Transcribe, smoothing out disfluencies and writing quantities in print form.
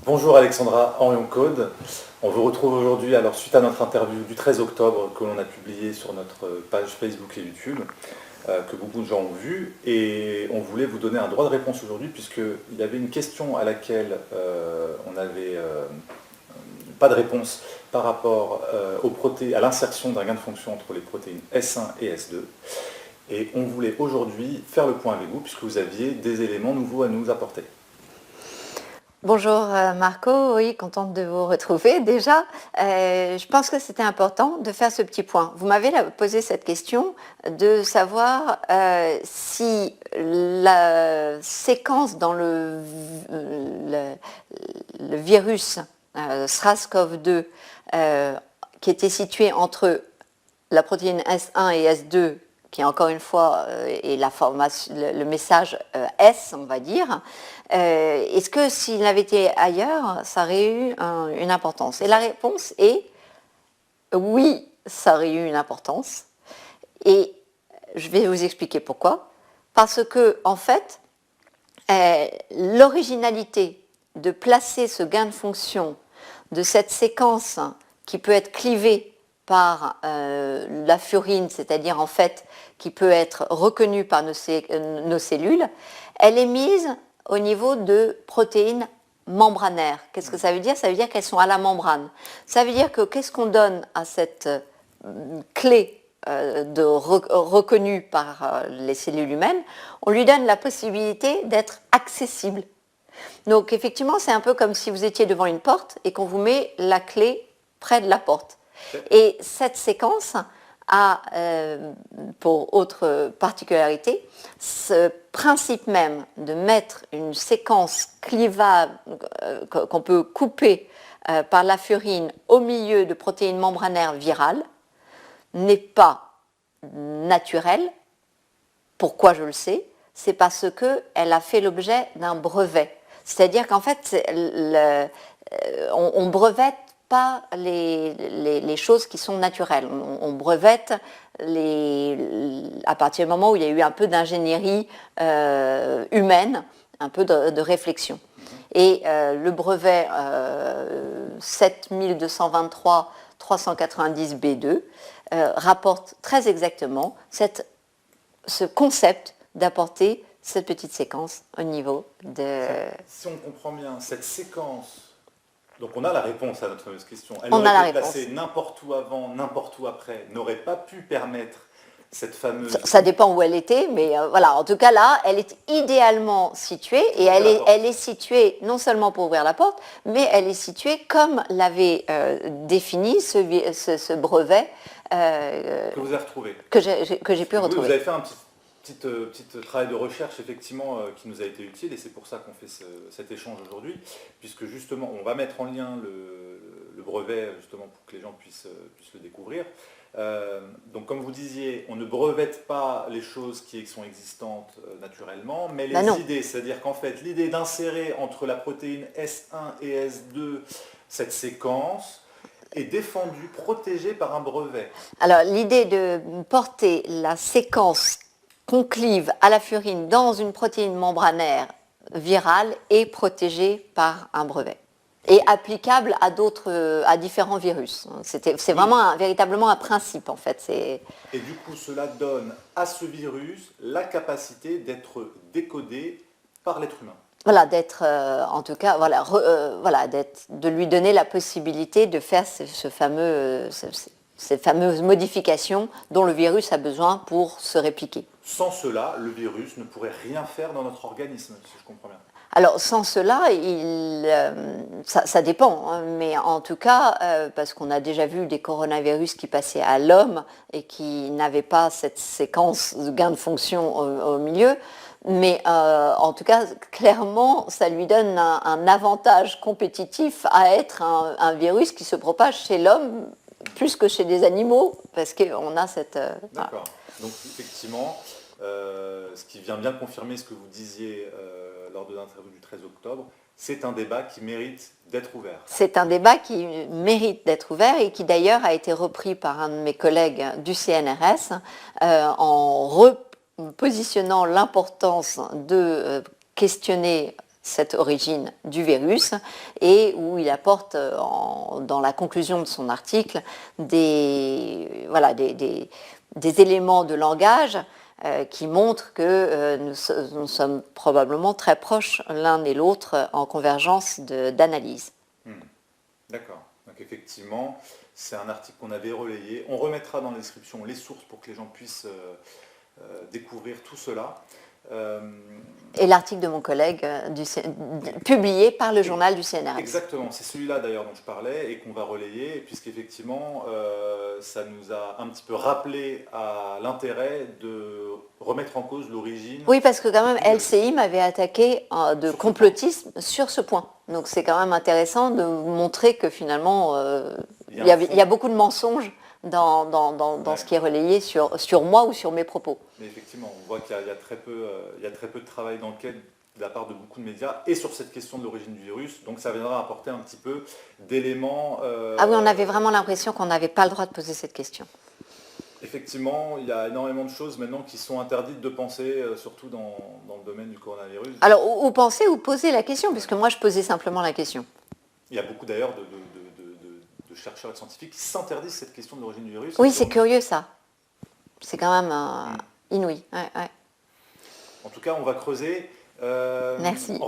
Bonjour Alexandra, Orion Code. On vous retrouve aujourd'hui alors suite à notre interview du 13 octobre que l'on a publié sur notre page Facebook et YouTube, que beaucoup de gens ont vu, et on voulait vous donner un droit de réponse aujourd'hui puisqu'il y avait une question à laquelle on n'avait pas de réponse par rapport à l'insertion d'un gain de fonction entre les protéines S1 et S2. Et on voulait aujourd'hui faire le point avec vous puisque vous aviez des éléments nouveaux à nous apporter. Bonjour Marco, oui, contente de vous retrouver déjà. Je pense que c'était important de faire ce petit point. Vous m'avez posé cette question de savoir si la séquence dans le virus SARS-CoV-2 qui était située entre la protéine S1 et S2, qui encore une fois est le message S, on va dire, est-ce que s'il avait été ailleurs, ça aurait eu une importance? Et la réponse est oui, ça aurait eu une importance. Et je vais vous expliquer pourquoi. Parce que, en fait, l'originalité de placer ce gain de fonction de cette séquence qui peut être clivée par la furine, c'est-à-dire en fait qui peut être reconnue par nos cellules, elle est mise au niveau de protéines membranaires. Qu'est-ce que ça veut dire? Ça veut dire qu'elles sont à la membrane. Ça veut dire que qu'est-ce qu'on donne à cette clé reconnue par les cellules humaines? On lui donne la possibilité d'être accessible. Donc effectivement, c'est un peu comme si vous étiez devant une porte et qu'on vous met la clé près de la porte. Et cette séquence a, pour autre particularité, ce principe même de mettre une séquence clivable qu'on peut couper par la furine au milieu de protéines membranaires virales n'est pas naturel. Pourquoi je le sais? C'est parce qu'elle a fait l'objet d'un brevet. C'est-à-dire qu'en fait, on brevette pas les choses qui sont naturelles. On brevette à partir du moment où il y a eu un peu d'ingénierie humaine, un peu de réflexion. Et le brevet 7223-390B2 rapporte très exactement ce concept d'apporter cette petite séquence au niveau de... Si on comprend bien, cette séquence, donc on a la réponse à notre fameuse question, elle On a la aurait été réponse. placée n'importe où avant, n'importe où après, n'aurait pas pu permettre cette fameuse... Ça dépend où elle était, mais voilà, en tout cas là, elle est idéalement située, et elle est située non seulement pour ouvrir la porte, mais elle est située comme l'avait défini ce brevet que vous avez retrouvé. que j'ai pu retrouver. Vous avez fait un petit travail de recherche effectivement qui nous a été utile, et c'est pour ça qu'on fait cet échange aujourd'hui, puisque justement on va mettre en lien le brevet justement pour que les gens puissent le découvrir. Donc comme vous disiez, on ne brevette pas les choses qui sont existantes naturellement, mais les idées, c'est-à-dire qu'en fait l'idée d'insérer entre la protéine S1 et S2 cette séquence est défendue, protégée par un brevet. Alors l'idée de porter la séquence qu'on clive à la furine dans une protéine membranaire virale est protégée par un brevet et applicable à différents virus. C'est vraiment véritablement un principe en fait. Et du coup, cela donne à ce virus la capacité d'être décodé par l'être humain. Voilà, d'être, en tout cas, de lui donner la possibilité de faire ces fameuses modifications dont le virus a besoin pour se répliquer. Sans cela, le virus ne pourrait rien faire dans notre organisme, si je comprends bien. Alors, sans cela, ça dépend, hein, mais en tout cas, parce qu'on a déjà vu des coronavirus qui passaient à l'homme et qui n'avaient pas cette séquence de gain de fonction au milieu, mais en tout cas, clairement, ça lui donne un avantage compétitif à être un virus qui se propage chez l'homme plus que chez des animaux, parce qu'on a cette... D'accord. Donc, effectivement, ce qui vient bien confirmer ce que vous disiez lors de l'interview du 13 octobre, c'est un débat qui mérite d'être ouvert. C'est un débat qui mérite d'être ouvert et qui d'ailleurs a été repris par un de mes collègues du CNRS en repositionnant l'importance de questionner cette origine du virus et où il apporte dans la conclusion de son article des éléments de langage qui montrent que nous sommes probablement très proches l'un et l'autre en convergence d'analyse. D'accord. Donc effectivement, c'est un article qu'on avait relayé. On remettra dans la description les sources pour que les gens puissent découvrir tout cela. Et l'article de mon collègue publié par le journal du CNRS. Exactement, c'est celui-là d'ailleurs dont je parlais et qu'on va relayer, puisqu'effectivement ça nous a un petit peu rappelé à l'intérêt de remettre en cause l'origine. Oui, parce que quand même LCI m'avait attaqué de complotisme sur ce point. Donc c'est quand même intéressant de montrer que finalement il y a beaucoup de mensonges dans ce qui est relayé sur moi ou sur mes propos. Mais effectivement, on voit qu'il y a très peu de travail d'enquête de la part de beaucoup de médias et sur cette question de l'origine du virus. Donc ça viendra apporter un petit peu d'éléments... Ah oui, on avait vraiment l'impression qu'on n'avait pas le droit de poser cette question. Effectivement, il y a énormément de choses maintenant qui sont interdites de penser, surtout dans le domaine du coronavirus. Alors, ou penser ou poser la question, puisque moi je posais simplement la question. Il y a beaucoup d'ailleurs de chercheurs et de scientifiques qui s'interdisent cette question de l'origine du virus. Oui, c'est curieux ça. C'est quand même inouï. Ouais. En tout cas, on va creuser. Merci.